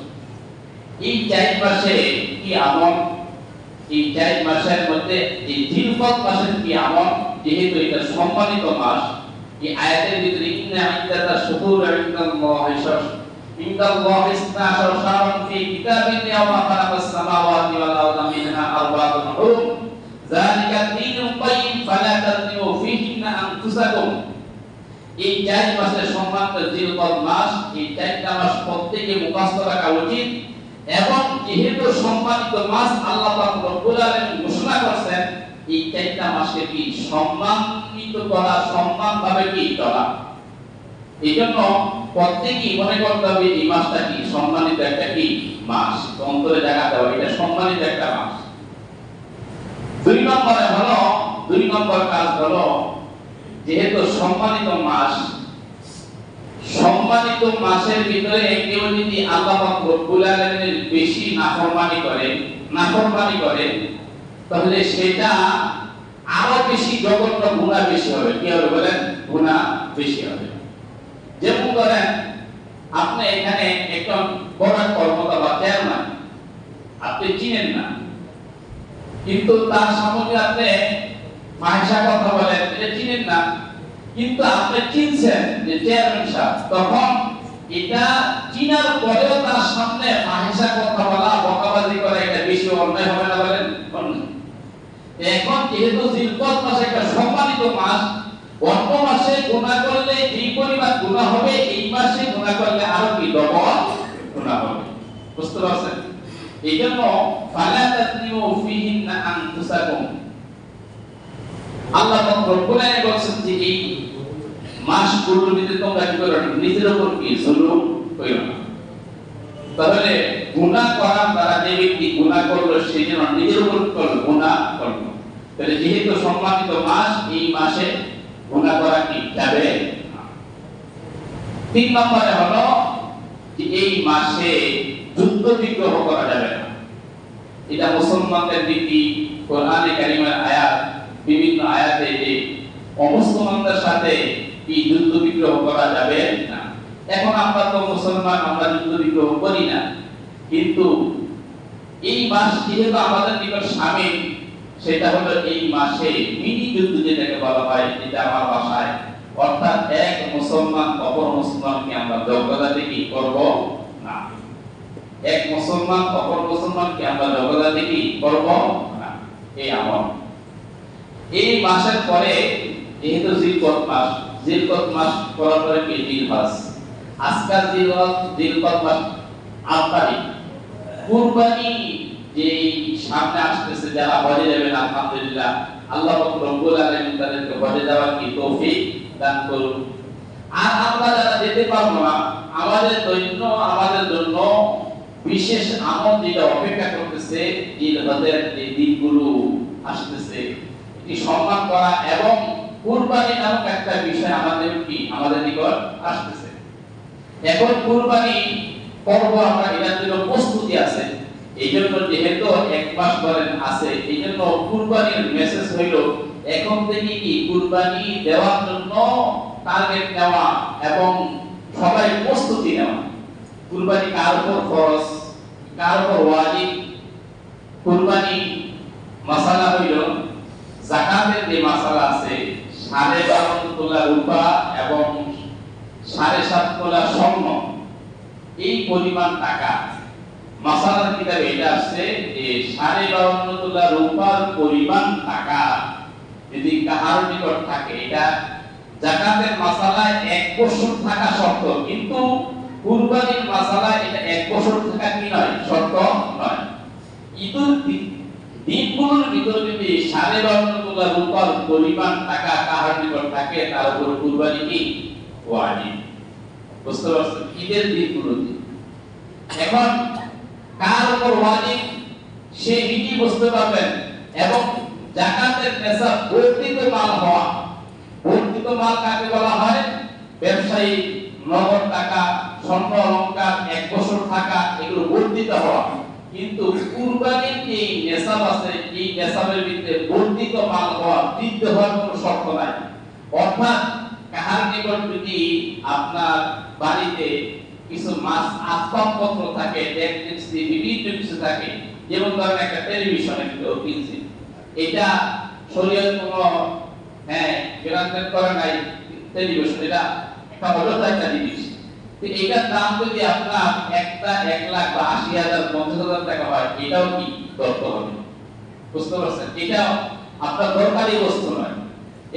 এই 4 মাসে কি আমল? এই 4 মাসের মধ্যে এই জিলকদ মাসের কি আমল? যেহেতু এটা সম্মানিত মাস, এই আয়াতের ভিতরে ইন্না ইদ্দাতাশ শুহুরি ইনদাল্লাহি 12 শাহরান ফি কিতাবিল্লাহি ইয়াওমা খালাকাস সামাওয়াতি ওয়াল আরদা মিনহা আরবাআতুন হুরুম যালিকা দীনুল কাইয়্যিম ফালা তাযলিমু ফীহিন্না আনফুসাকুম। এই 4 মাসের সম্মানিত জিলকদ মাস, এই 4টা মাস প্রত্যেককে মুখস্থ রাখা উচিত। এবং যেহেতু সম্মানিত মাস আল্লাহ পাক রব্বুল আলামিন ঘোষণা করেছেন, এই 4টা মাসকে কি সম্মানিত করা, সম্মানভাবে কি চলা। এইজন্য প্রত্যেকই মনে করতে হবে এই মাসটা কি সম্মানিত একটা কি মাস। অন্তরে জায়গাতে হবে এটা সম্মানিত একটা মাস। 2 নম্বর কাজ হলো যেহেতু সম্মানিত মাস, সম্মানিত মাসের ভিতরে কেউ যদি আল্লাহ পাক রব্বুল আলামিনের বেশি নাফরমানি করে তাহলে সেটা আরো বেশি জঘন্য গুনাহ বেশি হবে। কি হবে বলেন? গুনাহ বেশি হবে। যেমন ধরেন আপনি এখানে একজন বড় কর্মকর্তা বা চেয়ারম্যান, আপনি চিনেন না, কিন্তু তার সামনে আপনি ভাষা কথা বলেন, এটা চিনেন না, কিন্তু আপনি চিনছেন যে চেয়ারম্যান সাহেব। তখন এটা চিনার পরেও তার সামনে ভাষা কথা বলা, বকাবাজি করা, এটা বেশি অন্যায় হবে না? বলেন অন্যায়। এখন যেহেতু জিলকদ মাস একটা সম্মানিত মাস, অন্য মাসে গুনাহ করলে যেই পরিমাণ গুনাহ হবে, এই মাসে গুনাহ করলে আরো কি ডবল গুনাহ হবে। বুঝতে পারছেন? এইজন্য ফালা তাযলিমু ফীহিন্না আনফুসাকুম। আল্লাহ পাক রব্বুল আলামিন বলেছেন যে এই মাসগুলোর ভিতরে তোমরা কি করো? নিজের উপর কি জুলুম করো না। তাহলে গুনাহ করার দ্বারা যে ব্যক্তি গুনাহ করলো সে যেন নিজের উপর করলো তাহলে যেহেতু সম্মানিত মাস, এই মাসে গুনাহ করা কি যাবে না। 3 নম্বরে হলো যে এই মাসে যুদ্ধ বিগ্রহ করা যাবে না। এটা মুসলমানদের নীতি। কোরআনে কারিমের আয়াত, বিভিন্ন আয়াতে যে অমুসলমানদের সাথে এই যুদ্ধ বিগ্রহ করা যাবে না। এখন আমরা তো মুসলমান, আমরা যুদ্ধ বিগ্রহ করি না, কিন্তু এই মাস যেহেতু আমাদের নিকট শামিল, সেটা হলো এই মাসে মিনি যুদ্ধ যেটাকে বলা হয়, এটা আমার ভাষায়, অর্থাৎ এক মুসলমান অপর মুসলমানকে আমরা যোগ্যতা দেখি করব না। এক মুসলমান অপর মুসলমানকে আমরা যোগ্যতা দেখি করব না, এই আমল। এই মাসের পরে যেহেতু জিলকত মাস করার পরে কি জিলহজ, আজকাল জিলকত মাস 8 তারিখ। কুরবানি যে সামনে আসতেছে, যারা হজে যাবেন আলহামদুলিল্লাহ, আল্লাহ রব্বুল আলামিন তাদেরকে হজে যাওয়ার কি তৌফিক দান করুন। আর আমরা যারা যেতে পারবো না, আমাদের জন্য বিশেষ আমল যেটা অপেক্ষা করতেছে, জিলহজের যে দিনগুলো আসতেছে, এটি সম্মান করা এবং কুরবানি নামক একটা বিষয় আমাদের নিকট আসতেছে। এখন কুরবানি পর্ব আমরা এটার জন্য প্রস্তুতি আছে, এই জন্য যেহেতু 1 মাস ধরেন আছে, এই জন্য কুরবানির মেসেজ হইল এখন থেকে কি কুরবানি দেওয়ার জন্য টার্গেট নেওয়া এবং সবাই প্রস্তুতি নেওয়া। কুরবানি কার উপর ফরজ, কার উপর ওয়াজিব? কুরবানি মাসালা হইল যাকাতের যে মাসালা আছে, 12.5 তোলা রূপা এবং 7.5 তোলা স্বর্ণ, এই পরিমাণ টাকা মাসালার কিতাবে এটা আসছে যে 52.5 তোলা রূপার পরিমাণ টাকা যদি কাহার নিকট থাকে, এটা যাকাতের মাসালায় 1 বছর থাকা শর্ত, কিন্তু কুরবানির মাসালায় এটা 1 বছর থাকা কি নয়, শর্ত নয়। দিনগুলোর ভিতরে যদি 52.5 তোলা রূপার পরিমাণ টাকা কাহার নিকট থাকে, তার উপর কুরবানি কি ওয়াজিব। বুঝতে পারছেন? ঈদের দিনগুলোতে এখন কার উপর ওয়াজিব সে নিজেই বুঝতে পারবেন। এবং যাকাতের নেশাব বর্ধিত মাল হওয়া, বর্ধিত মাল কাকে বলা হয়? ব্যবসায়ী নগদ টাকা, স্বর্ণ অলংকার 1 বছর থাকা, এগুলো বর্ধিত হওয়া। কিন্তু কুরবানির যে নেশাব আছে, এই নেশাবের ভিতরে বর্ধিত মাল হওয়া, বৃদ্ধ হওয়ার কোনো শর্ত নাই। অর্থাৎ কাহার নিকট যদি আপনার বাড়িতে কিছু মাছ আসবাবপত্র থাকে, দেখতেছি বিভিন্ন কিছু থাকে, যেমন ধরেন একটা টেলিভিশন কিনছি, এটা শরীয়ত কোনো গ্রান্টেড করে নাই, টেলিভিশন এটা একটা অযথা একটা জিনিস, তো এটার দাম যদি আপনার একটা 1 লাখ বা 80,000 50,000 টাকা হয়, এটাও কি দত্ত হবে? বুঝতে পারছেন? এটা আপনার দরকারি বস্তু নয়।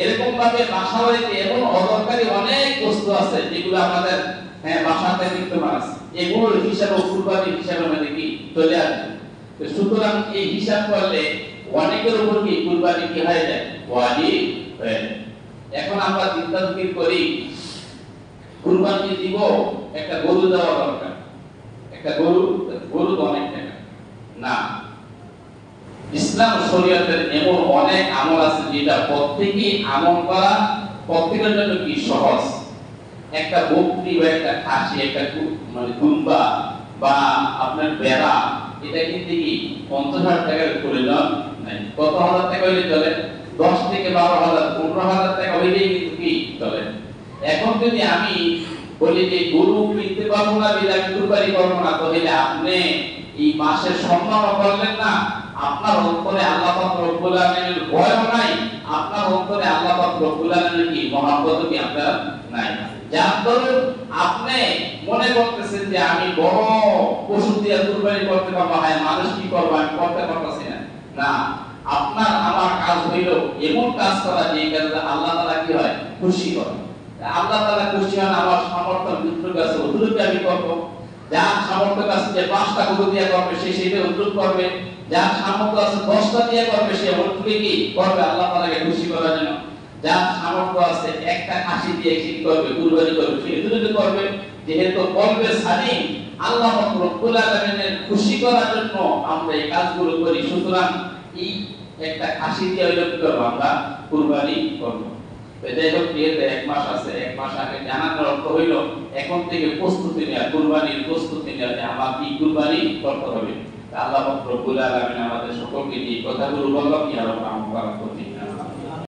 এরকম ভাবে বাসাবাড়িতে এমন অদরকারি অনেক বস্তু আছে যেগুলো আমাদের বাসাতে বিদ্যমান আছে, এগুলোর হিসাব কুরবানির হিসাবে মানে কি চলে আসবে। তো সুতরাং এই হিসাব করলে অনেকের উপর কি কুরবানি কি হয়ে যায়, ওয়াজিব হয়ে যায়। এখন আমরা চিন্তা করি কুরবানি দিব, একটা গরু দেওয়া দরকার, একটা গরু তো অনেক টাকা না। ইসলাম শরীয়তের এমন অনেক আমল আছে যেটা প্রত্যেকই আমল করা প্রত্যেকের জন্য কি সহজ। একটা বকরি বা একটা খাসি, একটা মানে দুম্বা বা আপনার বেড়া, এটা কিন্তু কি 50,000 টাকার প্রয়োজন নাই। কত হাজার টাকা হইলে চলে? 10 থেকে 12,000 15,000 টাকা হইলেই কিন্তু কি চলে। এখন যদি আমি বলি যে গরু কিনতে পারবো না, বিদায় কুরবানি করবো না, তাহলে আপনি এই মাসের সম্মান করলেন না, আপনার অন্তরে আল্লাহ পাক রব্বুল আলামিনের ভয় নাই, আপনার অন্তরে আল্লাহ পাক রব্বুল আলামিনের কি মহব্বত কি আপনার নাই। যার দরুন আপনি মনে করতেছেন যে আমি বড় পশু দিয়ে কুরবানি করতে পারবো, হ্যাঁ মানুষ কি করবে আমি করতে পারতেছি না। না, আপনার আমার কাজ হইল এমন কাজ করা যে কাজে আল্লাহ তাআলা কি হয়, খুশি হয়। আল্লাহ তাআলা খুশি হন আমার সামর্থ্য যতটুকু আছে ততটুকু আমি করব। যার সামর্থ্য আছে যে 5টা গরু দিয়ে করবে সে সেটা উদ্যোগ করবে, যার সামর্থ্য আছে 10টা দিয়ে করবে সে ওটুকুই কি করবে আল্লাহ তাআলাকে খুশি করার জন্য। যার সামর্থ্য আছে একটা খাসি দিয়ে কি করবে, কুরবানি করবে, সে এতটুকু করবে। যেহেতু কলবে সালিম, আল্লাহ রব্বুল আলামিনের খুশি করার জন্য আমরা এই কাজগুলো করি। সুতরাং একটা খাসি দিয়ে হইলো কি করবো আমরা কুরবানি করবো। যাই হোক, বিয়েতে 1 মাস আছে, 1 মাস আগে জানানোর অর্থ হইল এখন থেকে প্রস্তুতি নেওয়া, কুরবানির প্রস্তুতি নেওয়া যে আমার কি কুরবানি করতে হবে। আল্লাহ রব্বুল আলামিন আমাদের সকলকে এই কথাগুলো বলল কি আরো আমল করা কঠিন।